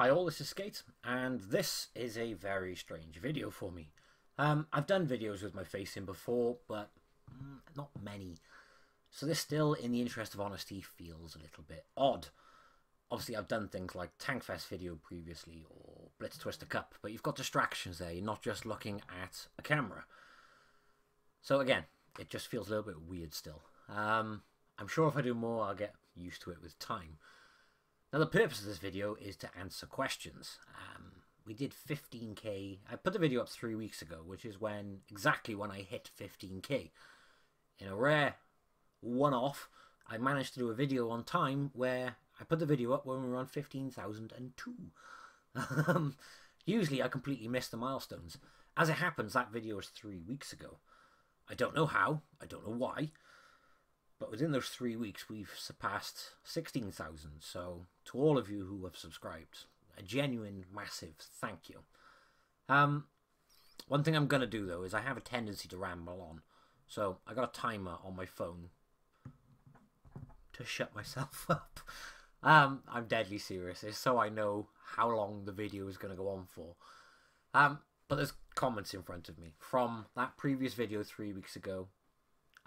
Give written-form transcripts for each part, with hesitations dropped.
Hi all, this is Skate, and this is a very strange video for me. I've done videos with my face in before, but not many. So this still, in the interest of honesty, feels a little bit odd. Obviously, I've done things like Tankfest video previously, or Blitz Twister Cup, but you've got distractions there. You're not just looking at a camera. So again, it just feels a little bit weird still. I'm sure if I do more, I'll get used to it with time. Now, the purpose of this video is to answer questions. We did 15k. I put the video up 3 weeks ago, which is exactly when I hit 15k. In a rare one-off, I managed to do a video on time where I put the video up when we were on 15,002. Usually I completely miss the milestones. As it happens, that video is 3 weeks ago. I don't know how, I don't know why, but within those 3 weeks we've surpassed 16,000. So to all of you who have subscribed, a genuine massive thank you. One thing I'm going to do though is I have a tendency to ramble on. So I got a timer on my phone to shut myself up. I'm deadly serious. It's so I know how long the video is going to go on for. But there's comments in front of me from that previous video 3 weeks ago.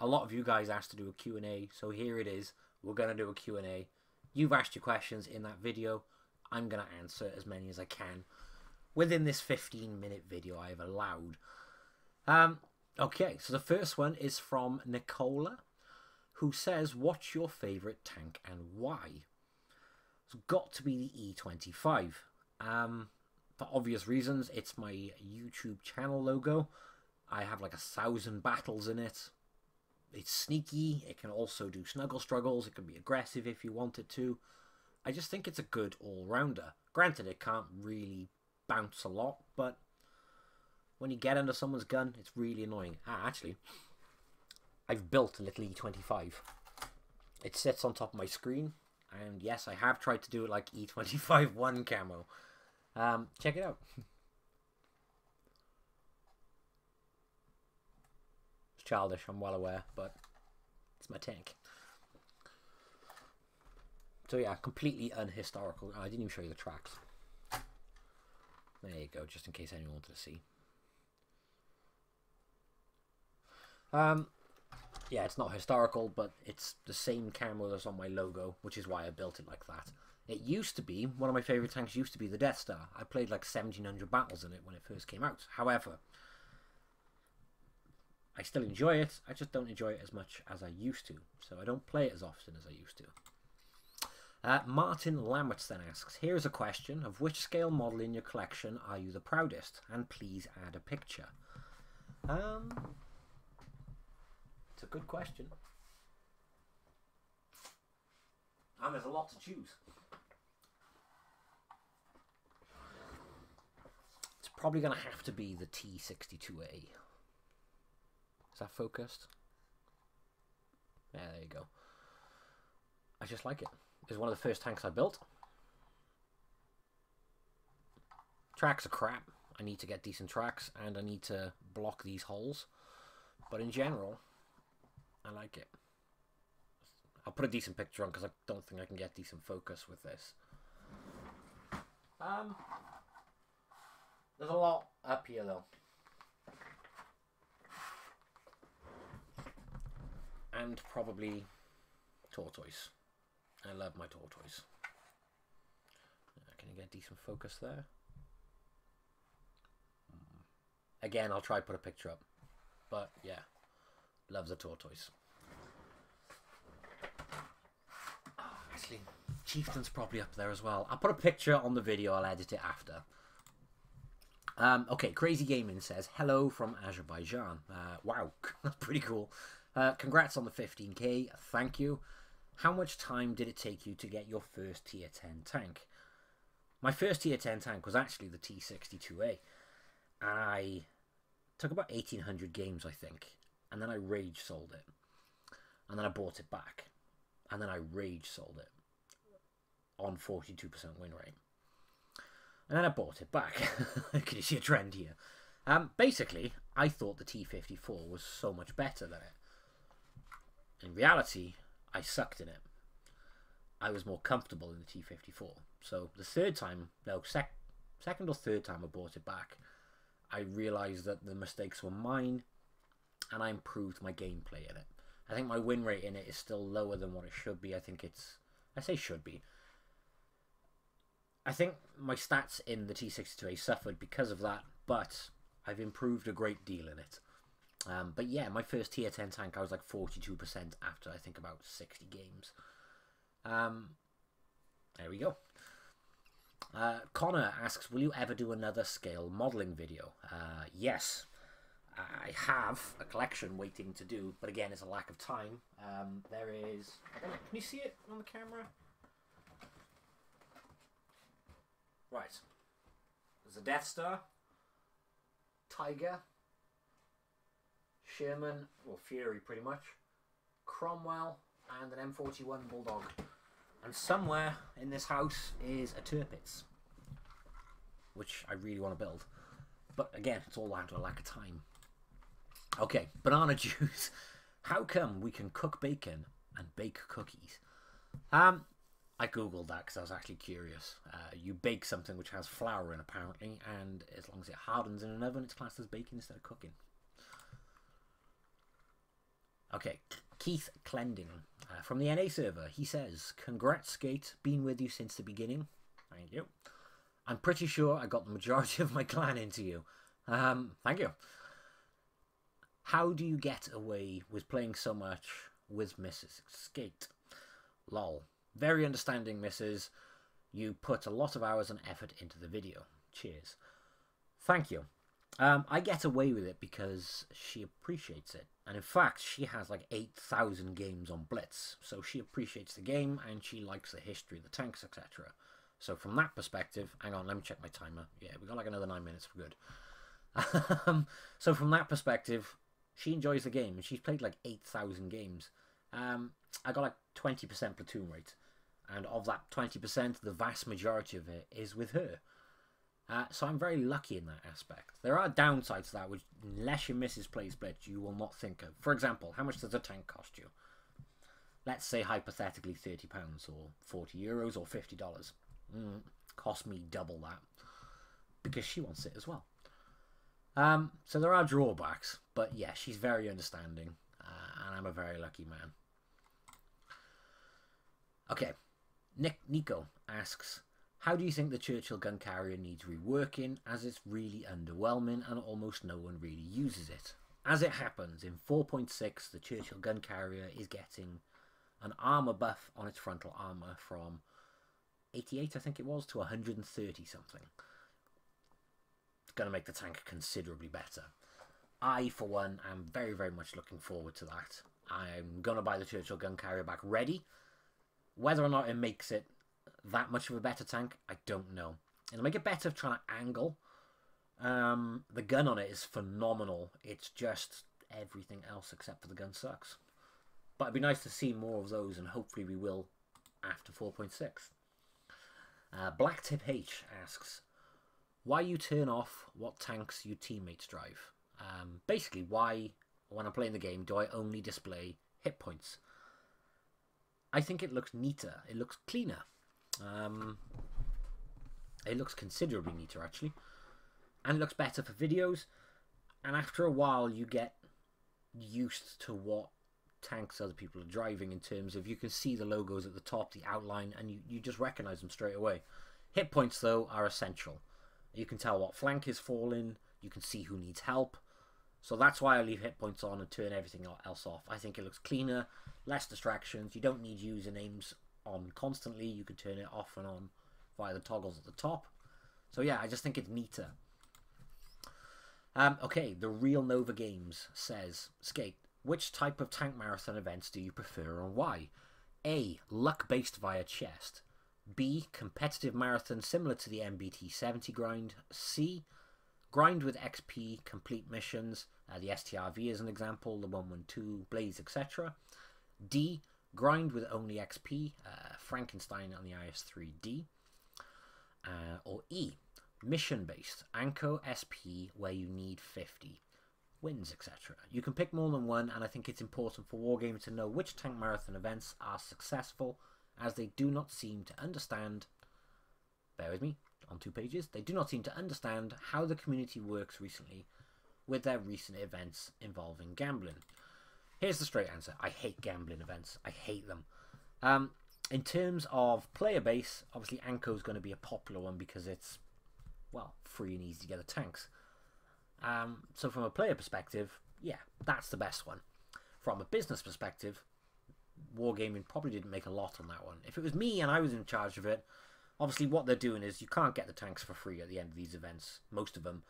A lot of you guys asked to do a Q&A, so here it is. We're going to do a Q&A. You've asked your questions in that video. I'm going to answer as many as I can within this 15-minute video I've allowed. Okay, so the first one is from Nicola, who says, what's your favourite tank and why? It's got to be the E25. For obvious reasons, it's my YouTube channel logo. I have like 1,000 battles in it. It's sneaky. It can also do snuggle struggles. It can be aggressive if you want it to. I just think it's a good all-rounder. Granted, it can't really bounce a lot, but when you get under someone's gun, it's really annoying. Actually, I've built a little E25. It sits on top of my screen, and yes, I have tried to do it like E25 1 camo. Check it out. It's childish, I'm well aware, but it's my tank. So yeah, completely unhistorical. Oh, I didn't even show you the tracks. There you go, just in case anyone wanted to see. Yeah, it's not historical, but it's the same camo that's on my logo, which is why I built it like that. It used to be, one of my favourite tanks used to be the Death Star. I played like 1,700 battles in it when it first came out. However, I still enjoy it, I just don't enjoy it as much as I used to. So I don't play it as often as I used to. Martin Lamberts then asks, here's a question, of which scale model in your collection are you the proudest? And please add a picture. It's a good question. And there's a lot to choose. It's probably going to have to be the T32A. Is that focused? Yeah, there you go. I just like it. It's one of the first tanks I built. Tracks are crap. I need to get decent tracks and I need to block these holes. But in general, I like it. I'll put a decent picture on because I don't think I can get decent focus with this. There's a lot up here though. And probably tortoise. I love my tortoise. Can you get decent focus there? Again, I'll try to put a picture up. But yeah, love the tortoise. Actually, Chieftain's probably up there as well. I'll put a picture on the video. I'll edit it after. Okay, Crazy Gaming says, hello from Azerbaijan. Wow, that's pretty cool. Congrats on the 15k. Thank you. How much time did it take you to get your first tier 10 tank? My first tier 10 tank was actually the T62A. And I took about 1,800 games, I think. And then I rage sold it. And then I bought it back. And then I rage sold it on 42% win rate. And then I bought it back. Can you see a trend here? Basically, I thought the T34 was so much better than it. In reality, I sucked in it. I was more comfortable in the T34. So the third time, no, second or third time I bought it back, I realised that the mistakes were mine, and I improved my gameplay in it. I think my win rate in it is still lower than what it should be. I say should be. I think my stats in the T62A suffered because of that, but I've improved a great deal in it. But yeah, my first tier 10 tank, I was like 42% after I think about 60 games. There we go. Connor asks, will you ever do another scale modelling video? Yes. I have a collection waiting to do, but again, it's a lack of time. There is... Can you see it on the camera? Right. There's a Death Star, Tiger, Sherman, or Fury pretty much, Cromwell, and an M41 Bulldog. And somewhere in this house is a Tirpitz, which I really want to build. But again, it's all down to a lack of time. Okay, banana juice. How come we can cook bacon and bake cookies? I googled that because I was actually curious. You bake something which has flour in, apparently, and as long as it hardens in an oven, it's classed as baking instead of cooking. Okay, Keith Clending from the NA server. He says, congrats, Skate. Been with you since the beginning. Thank you. I'm pretty sure I got the majority of my clan into you. Thank you. How do you get away with playing so much with Mrs. Skate? Lol. Very understanding, Mrs. You put a lot of hours and effort into the video. Cheers. Thank you. I get away with it because she appreciates it. And in fact, she has like 8,000 games on Blitz. So she appreciates the game and she likes the history of the tanks, etc. So from that perspective, hang on, let me check my timer. Yeah, we got like another 9 minutes, we're good. So from that perspective, she enjoys the game and she's played like 8,000 games. I got like 20% platoon rate. And of that 20%, the vast majority of it is with her. So I'm very lucky in that aspect. There are downsides to that, which unless your missus plays Blitz, you will not think of. For example, how much does a tank cost you? Let's say hypothetically £30 or €40 or $50. Cost me double that. Because she wants it as well. So there are drawbacks, but yeah, she's very understanding. And I'm a very lucky man. Okay. Nico asks, how do you think the Churchill Gun Carrier needs reworking, as it's really underwhelming and almost no one really uses it? As it happens, in 4.6 the Churchill Gun Carrier is getting an armour buff on its frontal armour from 88 I think it was to 130 something. It's going to make the tank considerably better. I for one am very much looking forward to that. I'm going to buy the Churchill Gun Carrier back ready. Whether or not it makes it that much of a better tank, I don't know. It'll make it better trying to angle. The gun on it is phenomenal. It's just everything else except for the gun sucks. But it'd be nice to see more of those, and hopefully we will after 4.6. Blacktip H asks, why you turn off what tanks your teammates drive? Basically, why, when I'm playing the game, do I only display hit points? I think it looks neater. It looks cleaner. It looks considerably neater, actually. And it looks better for videos. And after a while, you get used to what tanks other people are driving in terms of you can see the logos at the top, the outline, and you just recognize them straight away. Hit points, though, are essential. You can tell what flank is falling. You can see who needs help. So that's why I leave hit points on and turn everything else off. I think it looks cleaner, less distractions. You don't need usernames on constantly. You can turn it off and on via the toggles at the top. So yeah, I just think it's neater. Okay, the Real Nova Games says, Skate, which type of tank marathon events do you prefer and why? A, luck-based via chest. B, competitive marathon similar to the MBT 70 grind. C, grind with XP, complete missions, the STRV as an example, the 112, Blaze, etc. D, grind with only XP, Frankenstein on the IS-3D. Or E, mission-based, Anko SP, where you need 50 wins, etc. You can pick more than one, and I think it's important for Wargaming to know which tank marathon events are successful as they do not seem to understand, bear with me, on 2 pages, they do not seem to understand how the community works recently with their recent events involving gambling. Here's the straight answer. I hate gambling events. I hate them. In terms of player base, obviously Anko's going to be a popular one because it's, well, free and easy to get the tanks. So from a player perspective, yeah, that's the best one. From a business perspective, Wargaming probably didn't make a lot on that one. If it was me and I was in charge of it, obviously what they're doing is you can't get the tanks for free at the end of these events. Most of them,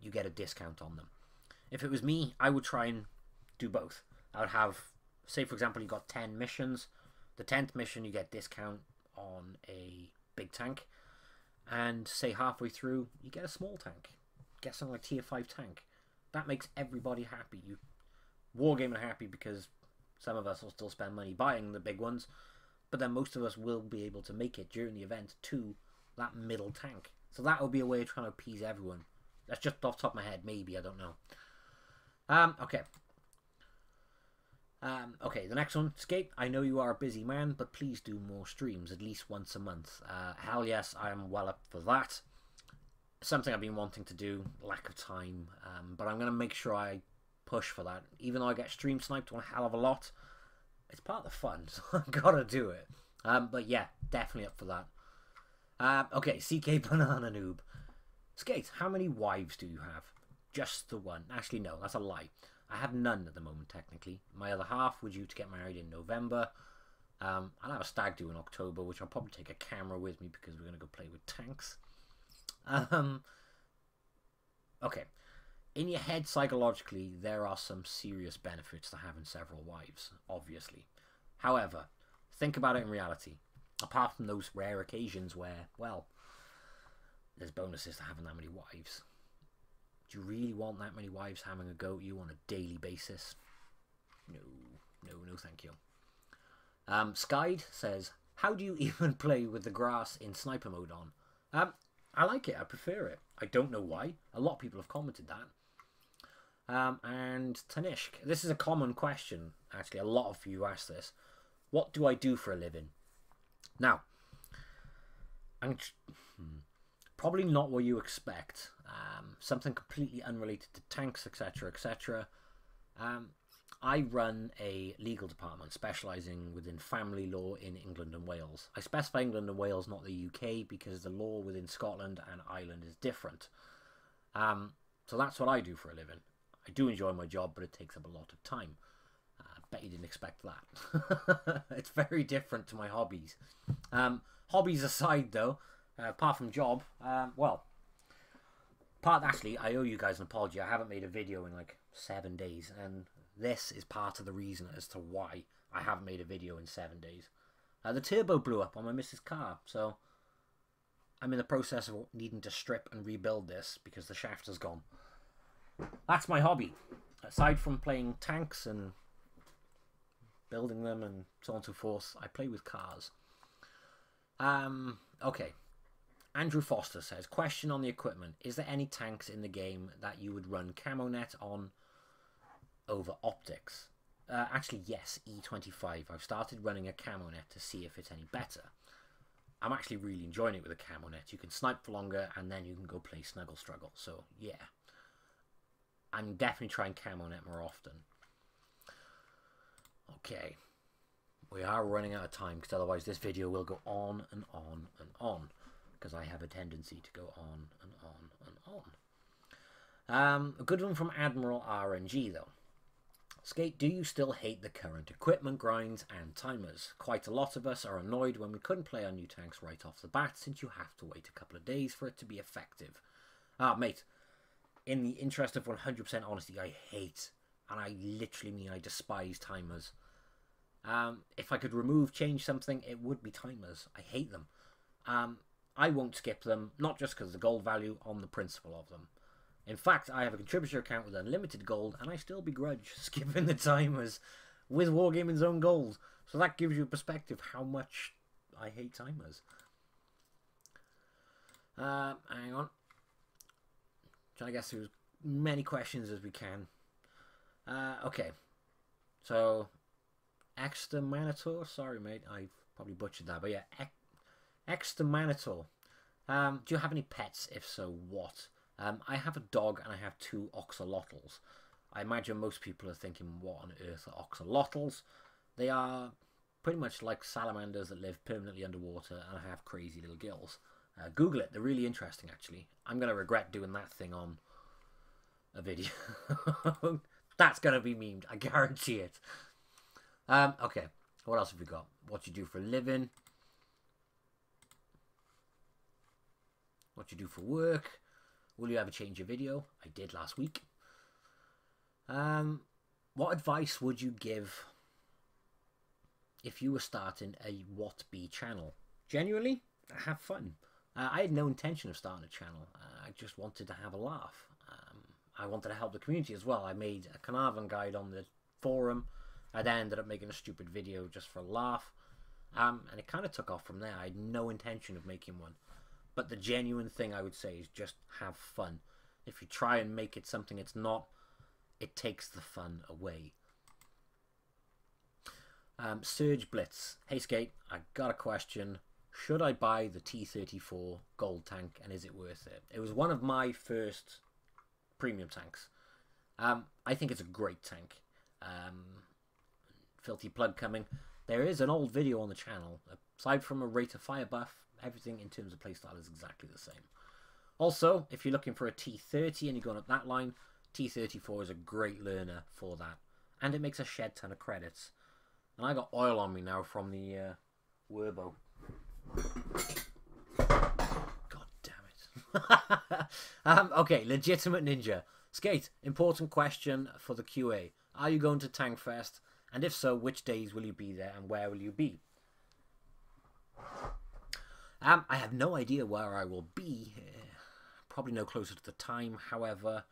you get a discount on them. If it was me, I would try and do both. I would have, say for example, you got 10 missions. The 10th mission you get discount on a big tank, and say halfway through you get a small tank. Get something like tier 5 tank. That makes everybody happy. Wargaming are happy because some of us will still spend money buying the big ones, but then most of us will be able to make it during the event to that middle tank. So that will be a way of trying to appease everyone. That's just off the top of my head, maybe, I don't know. Okay. Okay, the next one, Skate. I know you are a busy man, but please do more streams, at least once a month. Hell yes, I am well up for that. Something I've been wanting to do, lack of time, but I'm going to make sure I push for that. Even though I get stream sniped one hell of a lot, it's part of the fun, so I've got to do it. But yeah, definitely up for that. Okay, CK Banana Noob. Skate, how many wives do you have? Just the one. Actually, no, that's a lie. I have none at the moment, technically. My other half were due to get married in November. I'll have a stag do in October, which I'll probably take a camera with me because we're going to go play with tanks. Okay. In your head, psychologically, there are some serious benefits to having several wives, obviously. However, think about it in reality. Apart from those rare occasions where, well, there's bonuses to having that many wives. Do you really want that many wives having a go at you on a daily basis? No, thank you. Skyd says, how do you even play with the grass in sniper mode on? I like it. I prefer it. I don't know why. A lot of people have commented that. And Tanishk, this is a common question, actually. A lot of you ask this. What do I do for a living? Now, probably not what you expect. Something completely unrelated to tanks, etc., etc. I run a legal department specialising within family law in England and Wales. I specify England and Wales, not the UK, because the law within Scotland and Ireland is different. So that's what I do for a living. I do enjoy my job, but it takes up a lot of time. I bet you didn't expect that. It's very different to my hobbies. Hobbies aside, though, apart from job, actually, I owe you guys an apology. I haven't made a video in like 7 days, and this is part of the reason as to why I haven't made a video in 7 days. The turbo blew up on my missus' car, so I'm in the process of needing to strip and rebuild this because the shaft has gone. That's my hobby. Aside from playing tanks and building them and so on and so forth, I play with cars. Okay. Andrew Foster says, question on the equipment. Is there any tanks in the game that you would run camo net on over optics? Actually, yes, E25. I've started running a camo net to see if it's any better. I'm actually really enjoying it with a camo net. You can snipe for longer and then you can go play Snuggle Struggle. So, yeah. I'm definitely trying camo net more often. Okay. We are running out of time because otherwise this video will go on and on and on. Because I have a tendency to go on and on and on. A good one from Admiral RNG, though. Skate, do you still hate the current equipment grinds and timers? Quite a lot of us are annoyed when we couldn't play our new tanks right off the bat, since you have to wait a couple of days for it to be effective. Mate, in the interest of 100% honesty, I hate, and I literally mean I despise timers. If I could change something, it would be timers. I hate them. I won't skip them, not just because of the gold value, on the principle of them. In fact, I have a contributor account with unlimited gold, and I still begrudge skipping the timers with Wargaming's own gold. So that gives you a perspective how much I hate timers. Hang on. Trying to get through as many questions as we can. Okay. So, Exterminator, sorry mate, I've Probably butchered that, but yeah, Exterminator. Do you have any pets? If so, what? I have a dog and I have 2 oxalotls. I imagine most people are thinking, what on earth are oxalotls? They are pretty much like salamanders that live permanently underwater and have crazy little gills. Google it, they're really interesting actually. I'm going to regret doing that thing on a video. That's going to be memed, I guarantee it. Okay, what else have we got? What you do for a living? What you do for work? Will you ever change your video? I did last week. What advice would you give if you were starting a What Be channel? Genuinely, have fun. I had no intention of starting a channel. I just wanted to have a laugh. I wanted to help the community as well. I made a Carnarvon guide on the forum. I then ended up making a stupid video just for a laugh. And it kind of took off from there. I had no intention of making one. But the genuine thing I would say is just have fun. If you try and make it something it's not, it takes the fun away. Surge Blitz. Hey Skate, I got a question. Should I buy the T34 Gold tank and is it worth it? It was one of my first premium tanks. I think it's a great tank. Filthy plug coming. There is an old video on the channel. Aside from a rate of fire buff, everything in terms of playstyle is exactly the same. Also, if you're looking for a T30 and you're going up that line, T34 is a great learner for that. And it makes a shed ton of credits. And I got oil on me now from the Werbo. God damn it. Okay, legitimate ninja. Skate, important question for the QA. Are you going to Tank Fest? And if so, which days will you be there and where will you be? I have no idea where I will be. Probably no closer to the time. However,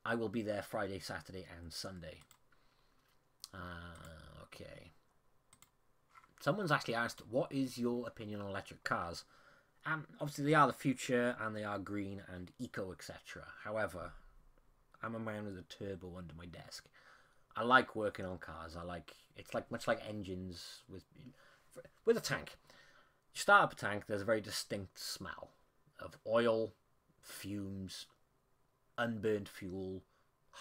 I will be there Friday, Saturday and Sunday. Okay. Someone's actually asked, what is your opinion on electric cars? Obviously, they are the future and they are green and eco, etc. However, I'm a man with a turbo under my desk. I like working on cars. It's like much like engines with a tank. You start up a tank, there's a very distinct smell of oil, fumes, unburned fuel,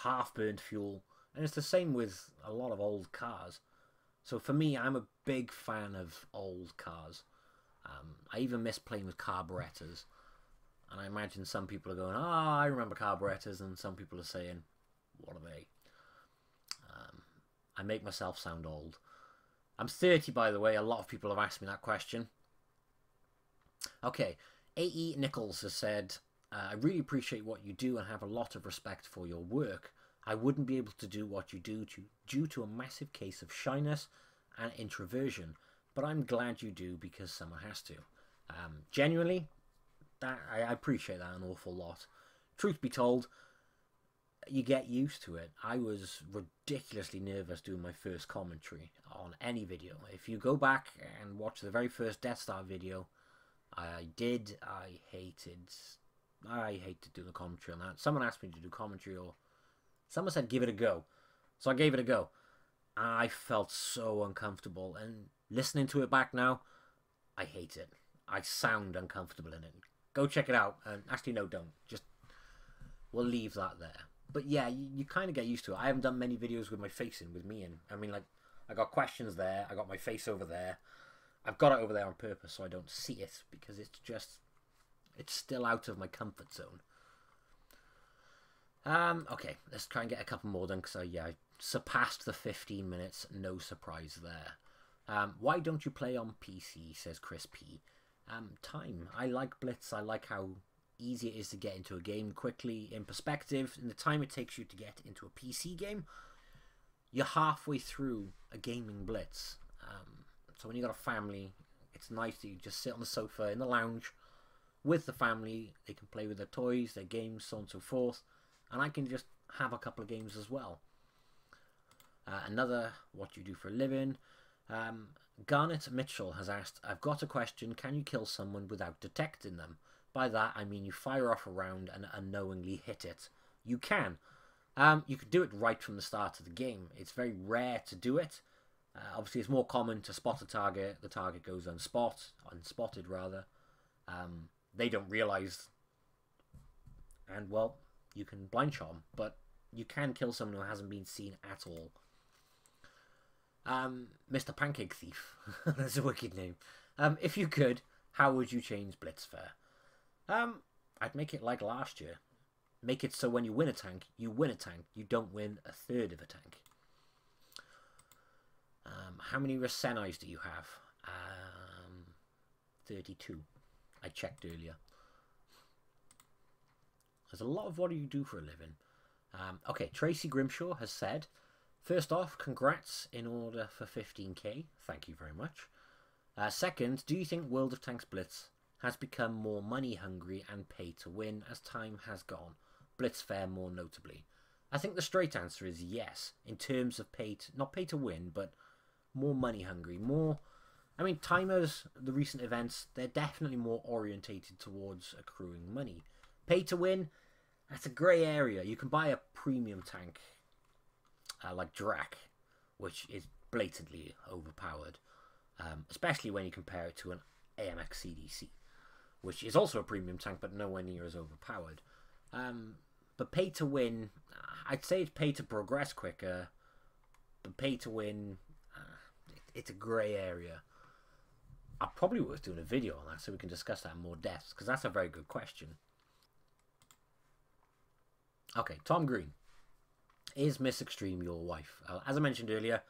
half-burned fuel, and it's the same with a lot of old cars. So for me, I'm a big fan of old cars. I even miss playing with carburetors, and I imagine some people are going, I remember carburetors, and some people are saying, what are they? I make myself sound old. I'm 30, by the way. A lot of people have asked me that question. Okay, A.E. Nichols has said, I really appreciate what you do and have a lot of respect for your work. I wouldn't be able to do what you do due to a massive case of shyness and introversion, but I'm glad you do because someone has to. Genuinely, I appreciate that an awful lot. Truth be told, you get used to it. I was ridiculously nervous doing my first commentary on any video. If you go back and watch the very first Death Star video, I hated doing the commentary on that. Someone asked me to do commentary, or someone said give it a go. So I gave it a go. I felt so uncomfortable, and listening to it back now, I hate it. I sound uncomfortable in it. Go check it out. And actually, no, don't. Just, we'll leave that there. But yeah, you kind of get used to it. I haven't done many videos with my face in, with me in. I mean, like, I got questions there. I got my face over there. I've got it over there on purpose so I don't see it, because it's just, it's still out of my comfort zone. Okay, let's try and get a couple more done, because I surpassed the 15 minutes. No surprise there. Why don't you play on PC, says Chris P. Time. I like Blitz. I like how easy it is to get into a game quickly. In perspective, in the time it takes you to get into a PC game, you're halfway through a gaming Blitz. So when you got a family, it's nice that you just sit on the sofa in the lounge with the family. They can play with their toys, their games, so on and so forth, and I can just have a couple of games as well. Another, what you do for a living. Garnet Mitchell has asked, I've got a question. Can you kill someone without detecting them? By that, I mean you fire off a round and unknowingly hit it. You can. You could do it right from the start of the game. It's very rare to do it. Obviously, it's more common to spot a target. The target goes unspotted rather. They don't realise, and well, you can blind shot them, but you can kill someone who hasn't been seen at all. Mr. Pancake Thief. That's a wicked name. If you could, how would you change Blitz Fare? I'd make it like last year. Make it so when you win a tank, you win a tank. You don't win a third of a tank. How many resinize do you have? 32. I checked earlier. There's a lot of what do you do for a living. Okay, Tracy Grimshaw has said, first off, congrats in order for 15k. Thank you very much. Second, do you think World of Tanks Blitz has become more money hungry and pay to win as time has gone? Blitz Fare more notably. I think the straight answer is yes, in terms of not pay to win, but more money hungry. More, I mean, timers, the recent events, they're definitely more orientated towards accruing money. Pay to win, that's a grey area. You can buy a premium tank like Drac, which is blatantly overpowered, especially when you compare it to an AMX CDC, which is also a premium tank but nowhere near as overpowered. But pay to win, I'd say it's pay to progress quicker, but pay to win, it's a grey area. I probably worth doing a video on that so we can discuss that in more depth, because that's a very good question. Okay, Tom Green. Is Miss Extreme your wife? As I mentioned earlier,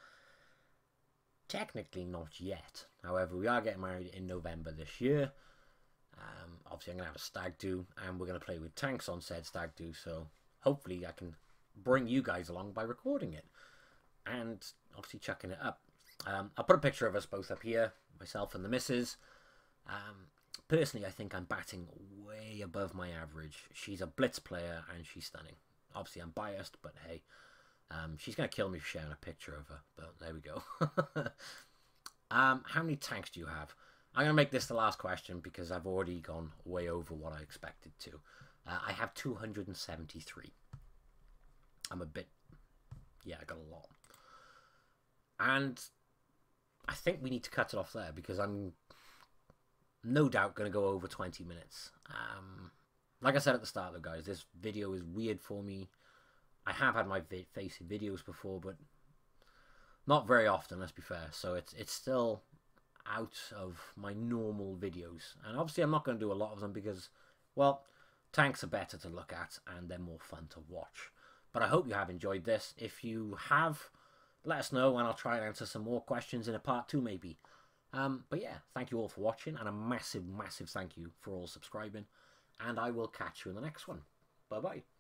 technically not yet. However, we are getting married in November this year. Obviously, I'm going to have a stag do, and we're going to play with tanks on said stag do, so hopefully I can bring you guys along by recording it and obviously chucking it up. I'll put a picture of us both up here, myself and the missus. Personally, I think I'm batting way above my average. She's a blitz player and she's stunning. Obviously, I'm biased, but hey, she's going to kill me for sharing a picture of her, but there we go. How many tanks do you have? I'm going to make this the last question because I've already gone way over what I expected to. I have 273. I'm a bit... Yeah, I got a lot. And I think we need to cut it off there because I'm no doubt going to go over 20 minutes. Like I said at the start though, guys, this video is weird for me. I have had my face in videos before, but not very often, let's be fair. So it's still out of my normal videos. And obviously I'm not going to do a lot of them because, well, tanks are better to look at and they're more fun to watch. But I hope you have enjoyed this. If you have, let us know and I'll try and answer some more questions in a part 2 maybe. But yeah, thank you all for watching and a massive, massive thank you for all subscribing. And I will catch you in the next one. Bye-bye.